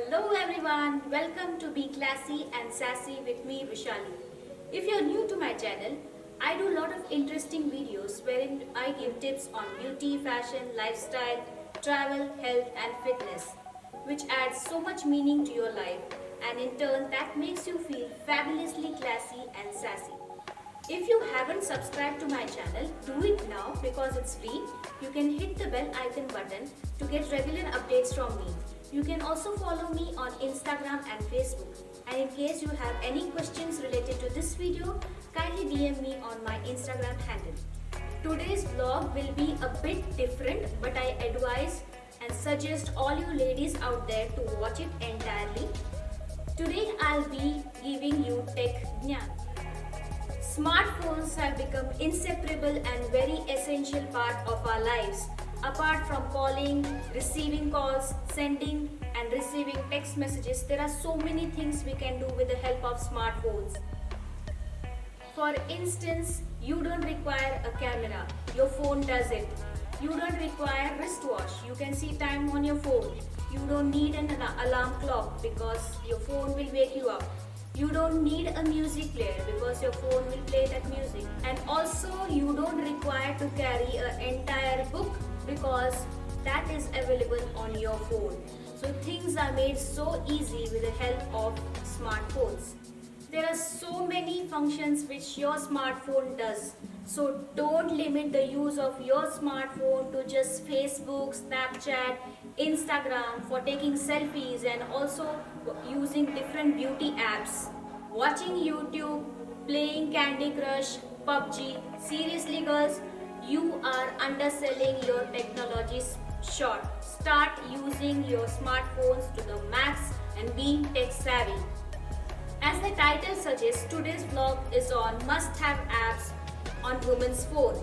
Hello everyone, welcome to Be Classy and Sassy with me Vishali. If you're new to my channel, I do a lot of interesting videos wherein I give tips on beauty, fashion, lifestyle, travel, health and fitness, which adds so much meaning to your life and in turn that makes you feel fabulously classy and sassy. If you haven't subscribed to my channel, do it now because it's free. You can hit the bell icon button to get regular updates from me. You can also follow me on Instagram and Facebook. And in case you have any questions related to this video, kindly DM me on my Instagram handle. Today's vlog will be a bit different, but I advise and suggest all you ladies out there to watch it entirely. Today I'll be giving you tech Gyan. Smartphones have become inseparable and very essential part of our lives. Apart from calling, receiving calls, sending and receiving text messages, there are so many things we can do with the help of smartphones. For instance, you don't require a camera, your phone does it. You don't require wristwatch, you can see time on your phone. You don't need an alarm clock because your phone will wake you up. You don't need a music player because your phone will play that music. And also you don't require to carry an entire book because that is available on your phone. So things are made so easy with the help of smartphones. There are so many functions which your smartphone does. So don't limit the use of your smartphone to just Facebook, Snapchat, Instagram for taking selfies and also using different beauty apps, watching YouTube, playing Candy Crush, PUBG. Seriously girls, you are underselling your technologies short. Start using your smartphones to the max and being tech savvy. As the title suggests, today's vlog is on must-have apps on women's phone.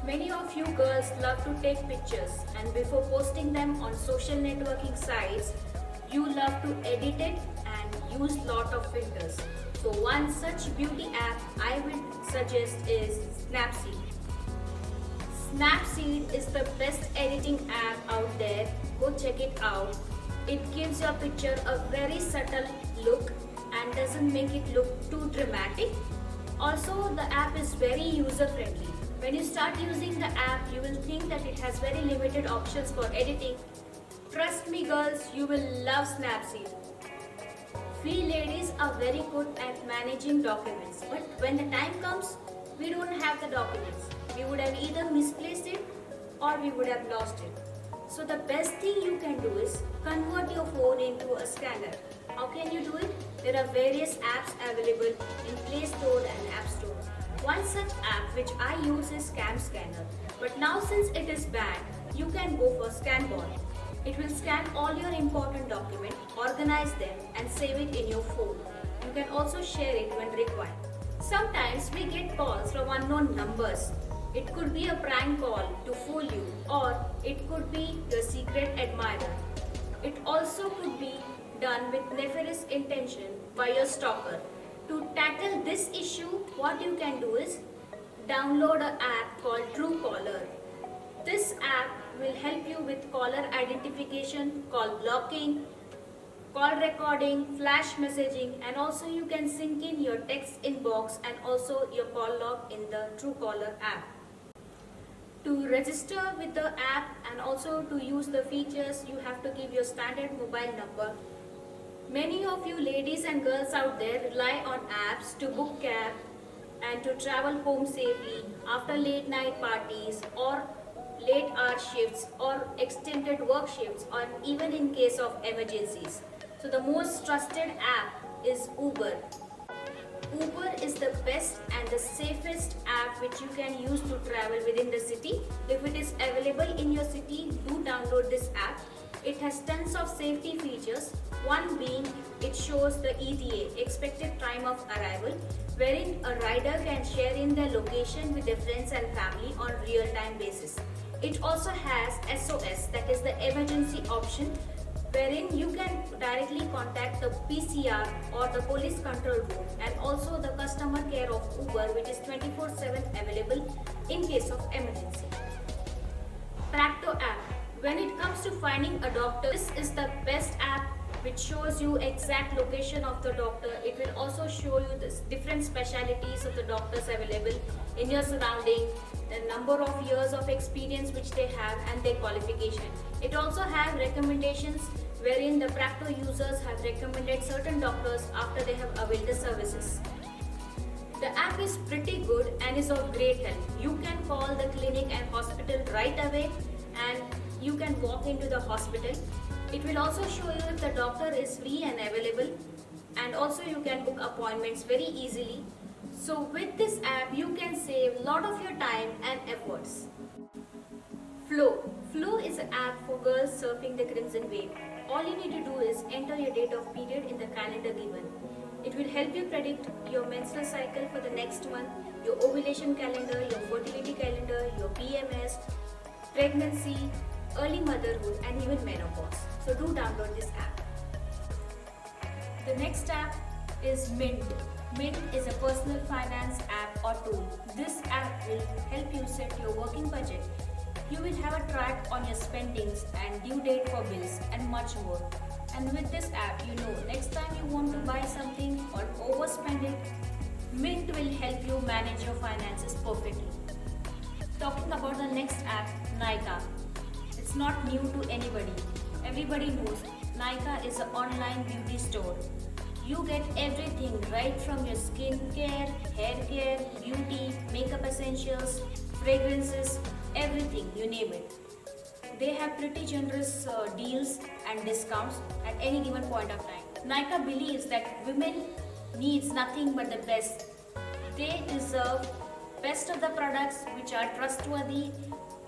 Many of you girls love to take pictures and before posting them on social networking sites, you love to edit it and use lot of filters. So one such beauty app I would suggest is Snapseed. Snapseed is the best editing app out there. Go check it out. It gives your picture a very subtle look and doesn't make it look too dramatic. Also, the app is very user friendly. When you start using the app, you will think that it has very limited options for editing. Trust me girls, you will love Snapseed. We ladies are very good at managing documents, but when the time comes, we don't have the documents. We would have either misplaced it or we would have lost it. So the best thing you can do is convert your phone into a scanner. How can you do it? There are various apps available in Play Store and App Store. One such app which I use is Scam Scanner. But now since it is banned, you can go for Scanball. It will scan all your important documents, organize them and save it in your phone. You can also share it when required. Sometimes we get calls from unknown numbers. It could be a prank call to fool you or it could be your secret admirer. It also could be done with nefarious intention by your stalker. To tackle this issue, what you can do is download an app called Truecaller. This app will help you with caller identification, call blocking, call recording, flash messaging, and also you can sync in your text inbox and also your call log in the Truecaller app. To register with the app and also to use the features, you have to give your standard mobile number. Many of you ladies and girls out there rely on apps to book cab and to travel home safely after late night parties or late hour shifts or extended work shifts or even in case of emergencies. So the most trusted app is Uber. Uber is the best and the safest app which you can use to travel within the city. If it is available in your city, do download this app. It has tons of safety features, one being it shows the ETA, expected time of arrival, wherein a rider can share in their location with their friends and family on real-time basis. It also has SOS, that is the emergency option, wherein you can directly contact the PCR or the police control room and also the customer care of Uber, which is 24/7 available in case of emergency. Practo app. When it comes to finding a doctor, this is the best app which shows you exact location of the doctor. It will also show you the different specialities of the doctors available in your surrounding, the number of years of experience which they have and their qualification. It also have recommendations wherein the Practo users have recommended certain doctors after they have availed the services. The app is pretty good and is of great help. You can call the clinic and hospital right away and you can walk into the hospital. It will also show you if the doctor is free and available, and also you can book appointments very easily. So with this app you can save a lot of your time and efforts. Flow. Flow is an app for girls surfing the Crimson Wave. All you need to do is enter your date of period in the calendar given. It will help you predict your menstrual cycle for the next month, your ovulation calendar, your fertility calendar, your PMS, pregnancy, early motherhood and even menopause. So do download this app. The next app is Mint. Mint is a personal finance app or tool. This app will help you set your working budget. You will have a track on your spendings and due date for bills and much more. And with this app, you know next time you want to buy something or overspend it, Mint will help you manage your finances perfectly. Talking about the next app, Nykaa. It's not new to anybody. Everybody knows Nykaa is an online beauty store. You get everything right from your skincare, hair care, beauty, makeup essentials, fragrances, everything, you name it. They have pretty generous deals and discounts at any given point of time. Nykaa believes that women needs nothing but the best. They deserve best of the products which are trustworthy,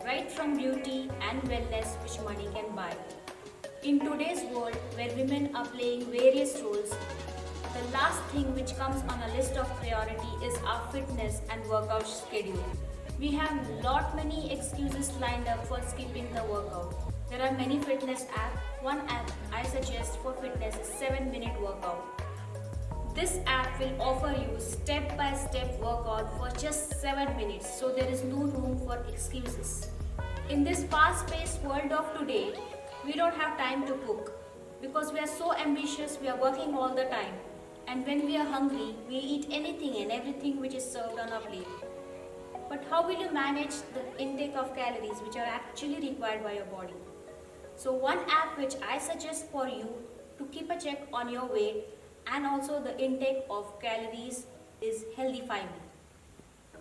right from beauty and wellness which money can buy. In today's world where women are playing various roles, the last thing which comes on a list of priority is our fitness and workout schedule. We have many excuses lined up for skipping the workout. There are many fitness apps. One app I suggest for fitness is 7-minute workout. This app will offer you step-by-step workout for just 7 minutes, so there is no room for excuses. In this fast-paced world of today, we don't have time to cook because we are so ambitious, we are working all the time. And when we are hungry, we eat anything and everything which is served on our plate. But how will you manage the intake of calories which are actually required by your body? So one app which I suggest for you to keep a check on your weight and also the intake of calories is Healthify Me.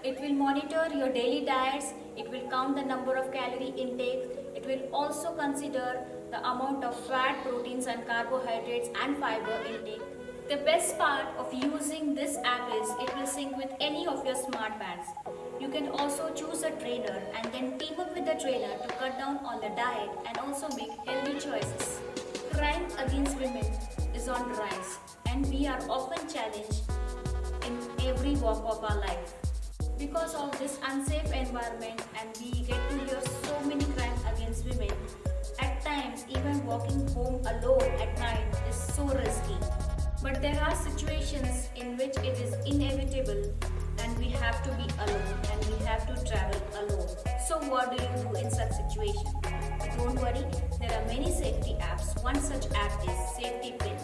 It will monitor your daily diets, it will count the number of calorie intake, it will also consider the amount of fat, proteins and carbohydrates and fiber intake. The best part of using this app is it will sync with any of your smart bands. You can also choose a trainer and then team up with the trainer to cut down on the diet and also make healthy choices. Crime against women is on the rise and we are often challenged in every walk of our life. Because of this unsafe environment and we get to hear so many crimes against women, at times even walking home alone at night is so risky. But there are situations in which it is inevitable and we have to be alone and we have to travel alone. So what do you do in such situation? Don't worry, there are many safety apps. One such app is Safety Pin.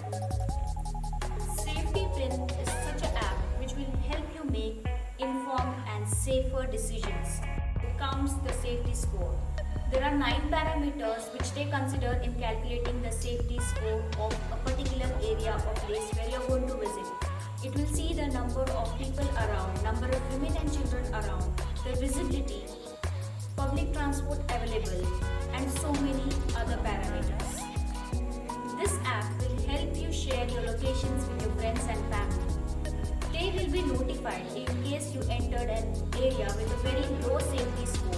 Safety Pin is such an app which will help you make informed and safer decisions. It counts the safety score. There are 9 parameters which they consider in calculating the safety score of a particular area or place where you are going to visit. It will see the number of people around, number of women and children around, the visibility, public transport available, and so many other parameters. This app will help you share your locations with your friends and family. They will be notified in case you entered an area with a very low safety score.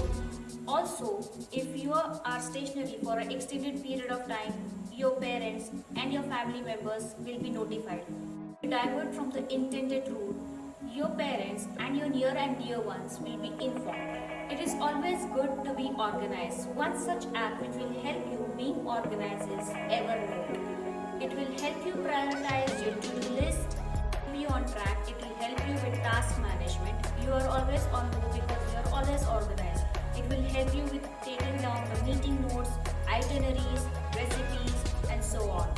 Also, if you are stationary for an extended period of time, your parents and your family members will be notified. To divert from the intended route, your parents and your near and dear ones will be informed. It is always good to be organized. One such app which will help you being organized is Evernote. It will help you prioritize your to-do list, be on track. It will help you with task management. You are always on go because you are always organized. It will help you with taking down the meeting notes, itineraries, recipes and so on.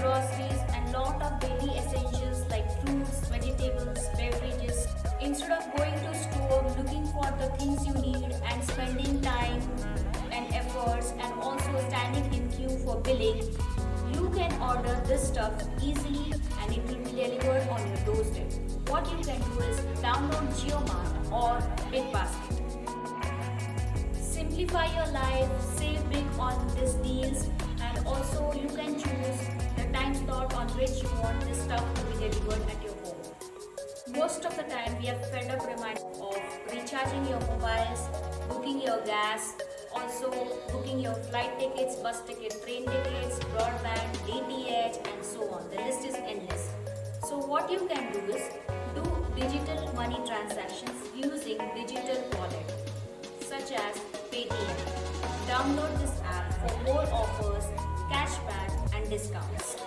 groceries, and lot of daily essentials like fruits, vegetables, beverages. Instead of going to store looking for the things you need and spending time and efforts and also standing in queue for billing, you can order this stuff easily and it will be delivered on your doorstep. What you can do is download JioMart or BigBasket. Simplify your life, save big on these deals, and also you can choose the time slot on which you want this stuff to be delivered at your home. Most of the time we are fed up reminders of recharging your mobiles, booking your gas, also booking your flight tickets, bus ticket, train tickets, broadband, DTH, and so on. The list is endless. So what you can do is do digital money transactions using digital wallet such as Paytm. Download this app for more offers, cashback and discounts.